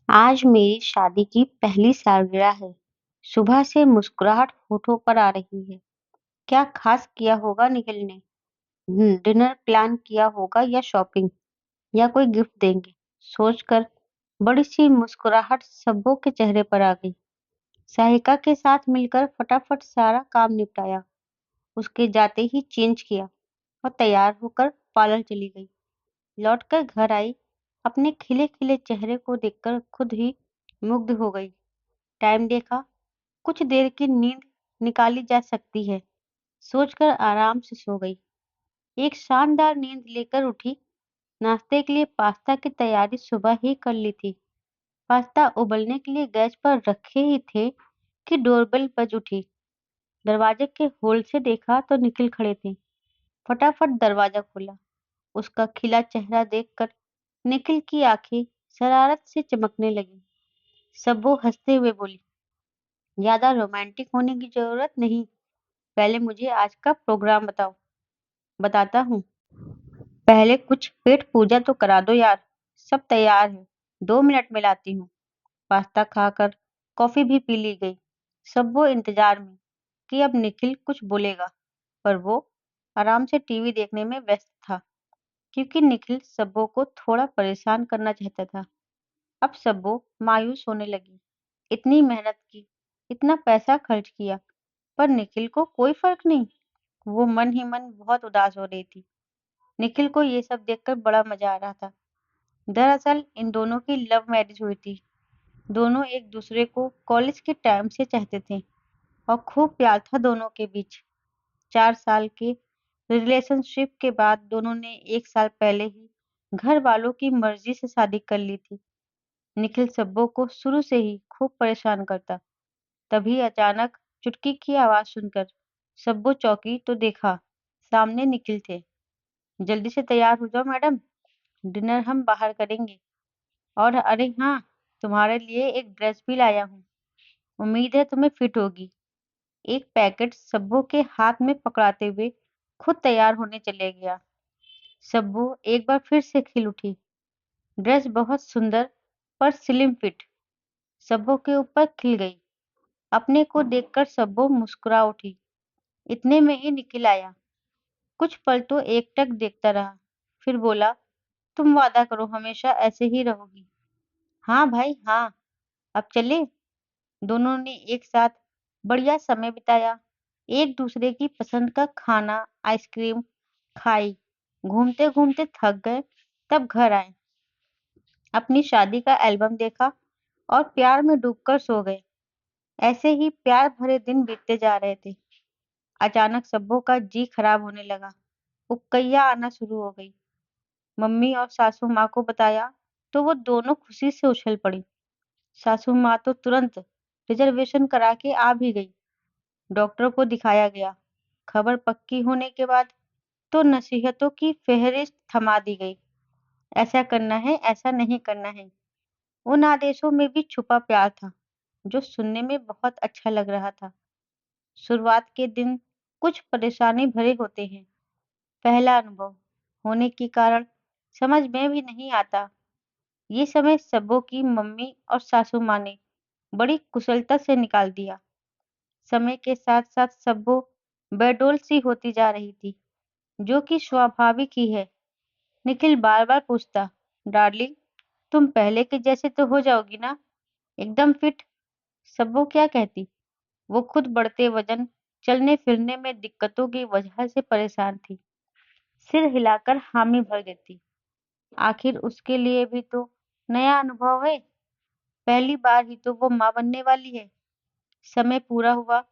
आज मेरी शादी की पहली सालगिरह है। सुबह से मुस्कुराहट होठों पर आ रही है। क्या खास किया होगा निखिल ने? डिनर प्लान किया होगा या शॉपिंग या कोई गिफ्ट देंगे? सोचकर बड़ी सी मुस्कुराहट सबों के चेहरे पर आ गई। सहायिका के साथ मिलकर फटाफट सारा काम निपटाया। उसके जाते ही चेंज किया और तैयार होकर पार्लर चली गई। लौटकर घर आई, अपने खिले खिले चेहरे को देखकर खुद ही मुग्ध हो गई। टाइम देखा, कुछ देर की नींद निकाली जा सकती है, सोचकर आराम से सो गई। एक शानदार नींद लेकर उठी। नाश्ते के लिए पास्ता की तैयारी सुबह ही कर ली थी। पास्ता उबलने के लिए गैस पर रखे ही थे कि डोरबेल बज उठी। दरवाजे के होल से देखा तो निखिल खड़े थे। फटाफट दरवाजा खोला। उसका खिला चेहरा देखकर निखिल की आंखें शरारत से चमकने लगी। सबो हंसते हुए बोली, ज्यादा रोमांटिक होने की जरूरत नहीं। पहले मुझे आज का प्रोग्राम बताओ। बताता हूँ। पहले कुछ पेट पूजा तो करा दो यार। सब तैयार है, 2 मिनट में लाती हूँ। पास्ता खाकर कॉफी भी पी ली गई। सब वो इंतजार में कि अब निखिल कुछ बोलेगा, पर वो आराम से टीवी देखने में व्यस्त था, क्योंकि निखिल सबो को थोड़ा परेशान करना चाहता था। अब सबो मायूस होने लगी। इतनी मेहनत की, इतना पैसा खर्च किया, पर निखिल को कोई फर्क नहीं। वो मन ही मन बहुत उदास हो रही थी। निखिल को ये सब देखकर बड़ा मजा आ रहा था। दरअसल इन दोनों की लव मैरिज हुई थी। दोनों एक दूसरे को कॉलेज के टाइम से चाहते थे और खूब प्यार था दोनों के बीच। 4 साल के रिलेशनशिप के बाद दोनों ने 1 साल पहले ही घर वालों की मर्जी से शादी कर ली थी। निखिल सब्बो को शुरू से ही खूब परेशान करता। तभी अचानक चुटकी की आवाज सुनकर सब्बो चौंकी तो देखा सामने निखिल थे। जल्दी से तैयार हो जाओ मैडम, डिनर हम बाहर करेंगे। और अरे हाँ, तुम्हारे लिए एक ड्रेस भी लाया हूँ। उम्मीद है तुम्हें फिट होगी। एक पैकेट सब्बू के हाथ में पकड़ाते हुए खुद तैयार होने चले गया। सब्बू एक बार फिर से खिल उठी। ड्रेस बहुत सुंदर पर स्लिम फिट सब्बू के ऊपर खिल गई। अपने को देखकर सब्बू मुस्कुरा उठी। इतने में ही निखिल आया। कुछ पल तो एकटक देखता रहा, फिर बोला, तुम वादा करो हमेशा ऐसे ही रहोगी। हाँ भाई हाँ, अब चले। दोनों ने एक साथ बढ़िया समय बिताया। एक दूसरे की पसंद का खाना, आइसक्रीम खाई। घूमते घूमते थक गए, तब घर आए। अपनी शादी का एल्बम देखा और प्यार में डूबकर सो गए। ऐसे ही प्यार भरे दिन बीतते जा रहे थे। अचानक सब्बों का जी खराब होने लगा। उबकैया आना शुरू हो गई। मम्मी और सासू माँ को बताया तो वो दोनों खुशी से उछल पड़ी। सासू माँ तो तुरंत रिजर्वेशन करा के आ भी गई। डॉक्टर को दिखाया गया। खबर पक्की होने के बाद तो नसीहतों की फेहरिस्त थमा दी गई। ऐसा करना है, ऐसा नहीं करना है। उन आदेशों में भी छुपा प्यार था, जो सुनने में बहुत अच्छा लग रहा था। शुरुआत के दिन कुछ परेशानी भरे होते हैं। पहला अनुभव होने के कारण समझ में भी नहीं आता। ये समय सबों की मम्मी और सासू माँ ने बड़ी कुशलता से निकाल दिया। समय के साथ साथ सब्बो बेडोल सी होती जा रही थी, जो कि स्वाभाविक ही है। निखिल बार बार पूछता, डार्लिंग तुम पहले के जैसे तो हो जाओगी ना, एकदम फिट। सब्बो क्या कहती, वो खुद बढ़ते वजन, चलने फिरने में दिक्कतों की वजह से परेशान थी। सिर हिलाकर हामी भर देती। आखिर उसके लिए भी तो नया अनुभव है। पहली बार ही तो वो माँ बनने वाली है। समय पूरा हुआ।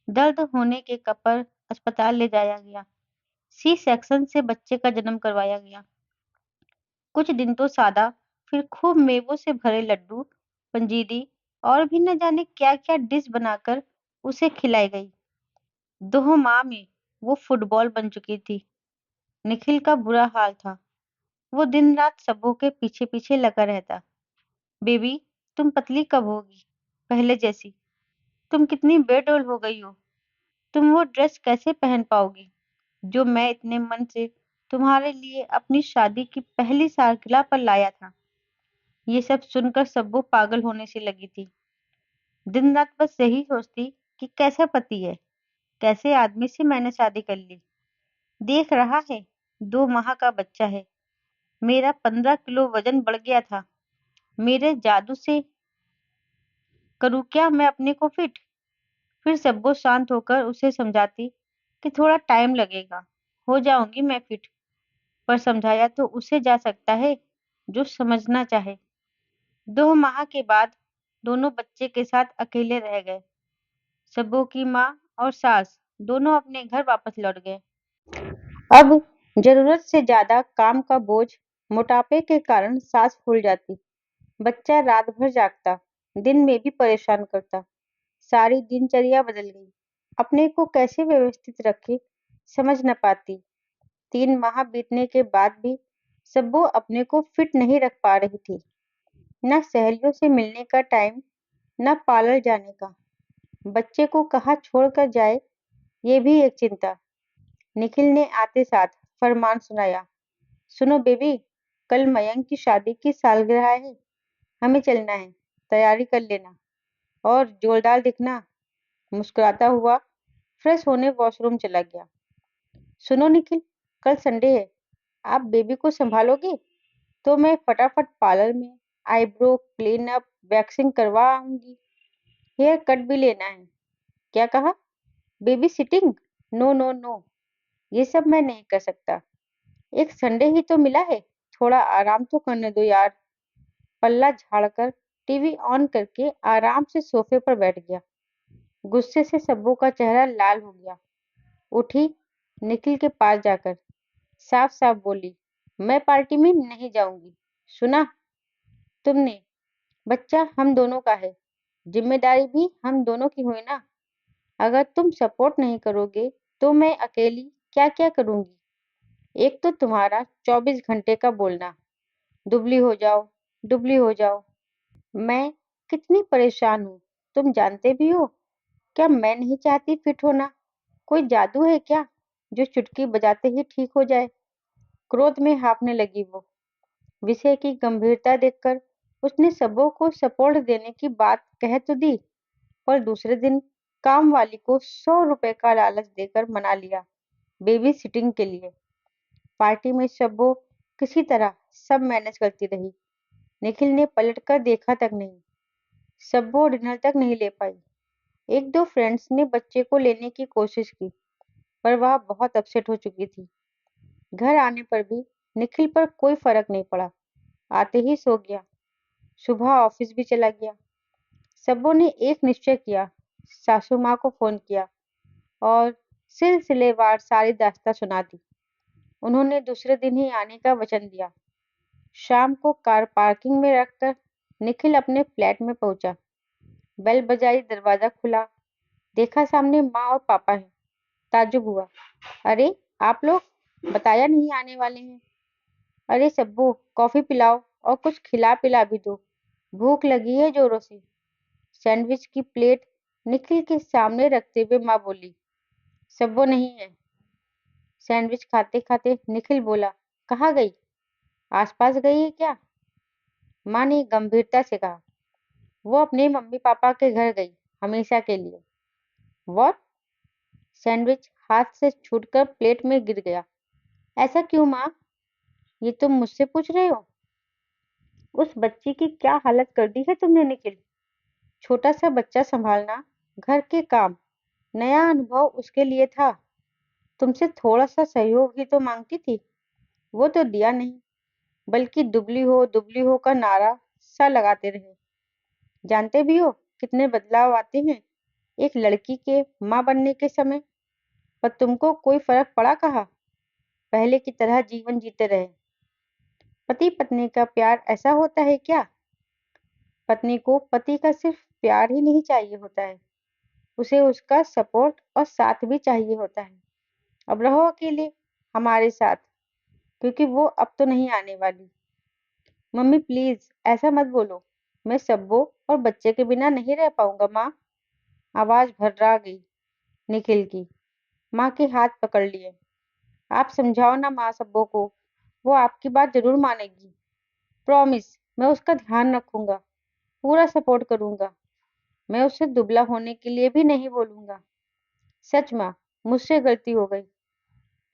दर्द होने के कपर अस्पताल ले जाया गया। सी सेक्शन से बच्चे का जन्म करवाया गया। कुछ दिन तो सादा, फिर खूब मेवों से भरे लड्डू, पंजीरी और भी न जाने क्या क्या डिश बनाकर उसे खिलाई गई। 2 माह में वो फुटबॉल बन चुकी थी। निखिल का बुरा हाल था। वो दिन रात सबों के पीछे पीछे लगा रहता। बेबी, तुम पतली कब होगी, पहले जैसी? तुम कितनी बेडोल हो गई हो। तुम वो ड्रेस कैसे पहन पाओगी जो मैं इतने मन से तुम्हारे लिए अपनी शादी की पहली सालगिरह पर लाया था। ये सब सुनकर सब्बू पागल होने से लगी थी। दिन रात बस यही सोचती कि कैसा पति है, कैसे आदमी से मैंने शादी कर ली। देख रहा है, 2 माह का बच्चा है। मेरा 15 किलो वजन बढ़ गया था। मेरे जादू से करूँ क्या मैं अपने को फिट? फिर सब्बू शांत होकर उसे समझाती कि थोड़ा टाइम लगेगा, हो जाऊंगी मैं फिट। पर समझाया तो उसे जा सकता है जो समझना चाहे। 2 माह के बाद दोनों बच्चे के साथ अकेले रह गए। सब्बू की माँ और सास दोनों अपने घर वापस लौट गए। अब जरूरत से ज्यादा काम का बोझ, मोटापे के कारण सांस फूल जाती, बच्चा रात भर जागता, दिन में भी परेशान करता। सारी दिनचर्या बदल गई। अपने को कैसे व्यवस्थित रखे समझ न पाती। 3 माह बीतने के बाद भी सब्बू अपने को फिट नहीं रख पा रही थी। न सहेलियों से मिलने का टाइम, न पार्लर जाने का। बच्चे को कहाँ छोड़कर जाए, ये भी एक चिंता। निखिल ने आते साथ फरमान सुनाया, सुनो बेबी, कल मयंक की शादी की सालगिरह है, हमें चलना है, तैयारी कर लेना और जोरदार दिखना। मुस्कुराता हुआ फ्रेश होने वॉशरूम चला गया। सुनो निखिल, कल संडे है, आप बेबी को संभालोगे? तो मैं फटाफट पार्लर में आईब्रो क्लीन अप वैक्सिंग करवा आऊंगी। हेयर कट भी लेना है। क्या कहा? Baby sitting? No no no, ये सब मैं नहीं कर सकता। एक संडे ही तो मिला है, थोड़ा आराम तो करने दो यार। पल्ला झाड़कर टीवी ऑन करके आराम से सोफे पर बैठ गया। गुस्से से सब्बू का चेहरा लाल हो गया। उठी, निखिल के पास जाकर साफ साफ बोली, मैं पार्टी में नहीं जाऊंगी। सुना तुमने? बच्चा हम दोनों का है, जिम्मेदारी भी हम दोनों की हुई ना। अगर तुम सपोर्ट नहीं करोगे तो मैं अकेली क्या क्या करूंगी। एक तो तुम्हारा 24 घंटे का बोलना, दुबली हो जाओ, दुबली हो जाओ। मैं कितनी परेशान हूँ, तुम जानते भी हो। क्या मैं नहीं चाहती फिट होना? कोई जादू है क्या जो चुटकी बजाते ही ठीक हो जाए? क्रोध में हाँफने लगी वो। विषय की गंभीरता देखकर उसने सबों को सपोर्ट देने की बात कह तो दी, पर दूसरे दिन काम वाली को 100 रुपए का लालच देकर मना लिया बेबी सिटिंग के लिए। पार्टी में सबो किसी तरह सब मैनेज करती रही। निखिल ने पलटकर देखा तक नहीं। सबो डिनर तक नहीं ले पाई। एक दो फ्रेंड्स ने बच्चे को लेने की कोशिश की, पर वह बहुत अपसेट हो चुकी थी। घर आने पर भी निखिल पर कोई फर्क नहीं पड़ा। आते ही सो गया, सुबह ऑफिस भी चला गया। सबों ने एक निश्चय किया, सासू माँ को फोन किया और सिलसिलेवार सारी दास्तां सुना दी। उन्होंने दूसरे दिन ही आने का वचन दिया। शाम को कार पार्किंग में रखकर निखिल अपने फ्लैट में पहुंचा। बेल बजाई, दरवाजा खुला, देखा सामने माँ और पापा हैं। ताज्जुब हुआ, अरे आप लोग बताया नहीं आने वाले हैं। अरे सब्बू, कॉफी पिलाओ और कुछ खिला पिला भी दो, भूख लगी है जोरों से। सैंडविच की प्लेट निखिल के सामने रखते हुए माँ बोली, सब्बू नहीं है। सैंडविच खाते खाते निखिल बोला, कहाँ गई? आसपास गई है क्या? माँ ने गंभीरता से कहा, वो अपने मम्मी पापा के घर गई, हमेशा के लिए। व्हाट? सैंडविच हाथ से छूटकर प्लेट में गिर गया। ऐसा क्यों माँ? ये तुम मुझसे पूछ रहे हो? उस बच्ची की क्या हालत कर दी है तुमने निखिल। छोटा सा बच्चा संभालना, घर के काम, नया अनुभव उसके लिए था। तुमसे थोड़ा सा सहयोग ही तो मांगती थी, वो तो दिया नहीं, बल्कि दुबली हो का नारा सा लगाते रहे। जानते भी हो कितने बदलाव आते हैं एक लड़की के माँ बनने के समय। पर तुमको कोई फर्क पड़ा कहाँ? पहले की तरह जीवन जीते रहे। पति पत्नी का प्यार ऐसा होता है क्या? पत्नी को पति का सिर्फ प्यार ही नहीं चाहिए होता है, उसे उसका सपोर्ट और साथ भी चाहिए होता है। अब रहो अकेले हमारे साथ, क्योंकि वो अब तो नहीं आने वाली। मम्मी प्लीज ऐसा मत बोलो, मैं सब्बो और बच्चे के बिना नहीं रह पाऊंगा माँ। आवाज भर्रा गई निखिल की। माँ के हाथ पकड़ लिए। आप समझाओ ना माँ सब्बो को, वो आपकी बात जरूर मानेगी, प्रॉमिस। मैं उसका ध्यान रखूंगा, पूरा सपोर्ट करूंगा। मैं उसे दुबला होने के लिए भी नहीं बोलूंगा। सच माँ, मुझसे गलती हो गई।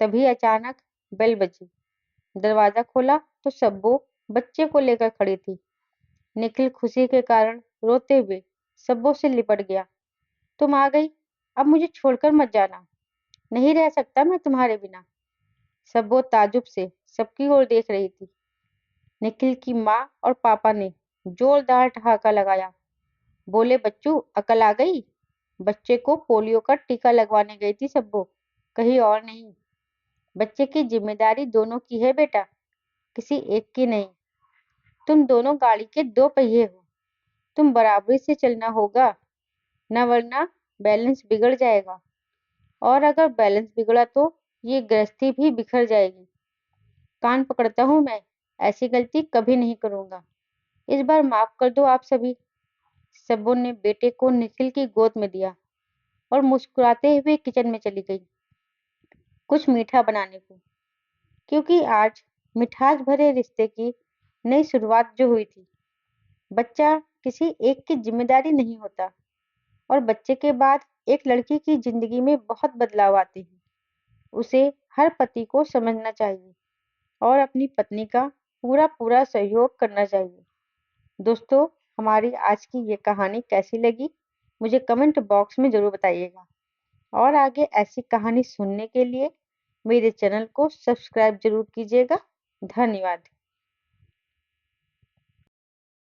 तभी अचानक बेल बजी। दरवाजा खोला तो सब्बो बच्चे को लेकर खड़ी थी। निखिल खुशी के कारण रोते हुए सब्बो से लिपट गया। तुम आ गई, अब मुझे छोड़कर मत जाना। नहीं रह सकता मैं तुम्हारे बिना। सब्बो ताजुब से सबकी ओर देख रही थी। निखिल की माँ और पापा ने जोरदार ठहाका लगाया। बोले, बच्चू अकल आ गई। बच्चे को पोलियो का टीका लगवाने गई थी सब्बो, कहीं और नहीं। बच्चे की जिम्मेदारी दोनों की है बेटा, किसी एक की नहीं। तुम दोनों गाड़ी के दो पहिए हो, तुम बराबरी से चलना होगा, न वरना बैलेंस बिगड़ जाएगा। और अगर बैलेंस बिगड़ा तो ये गृहस्थी भी बिखर जाएगी। कान पकड़ता हूं मैं, ऐसी गलती कभी नहीं करूंगा। इस बार माफ कर दो आप सभी। सबों ने बेटे को निखिल की गोद में दिया और मुस्कुराते हुए किचन में चली गई कुछ मीठा बनाने को, क्योंकि आज मिठास भरे रिश्ते की नई शुरुआत जो हुई थी। बच्चा किसी एक की जिम्मेदारी नहीं होता, और बच्चे के बाद एक लड़की की जिंदगी में बहुत बदलाव आते हैं। उसे हर पति को समझना चाहिए और अपनी पत्नी का पूरा पूरा सहयोग करना चाहिए। दोस्तों, हमारी आज की ये कहानी कैसी लगी, मुझे कमेंट बॉक्स में जरूर बताइएगा। और आगे ऐसी कहानी सुनने के लिए मेरे चैनल को सब्सक्राइब जरूर कीजिएगा। धन्यवाद।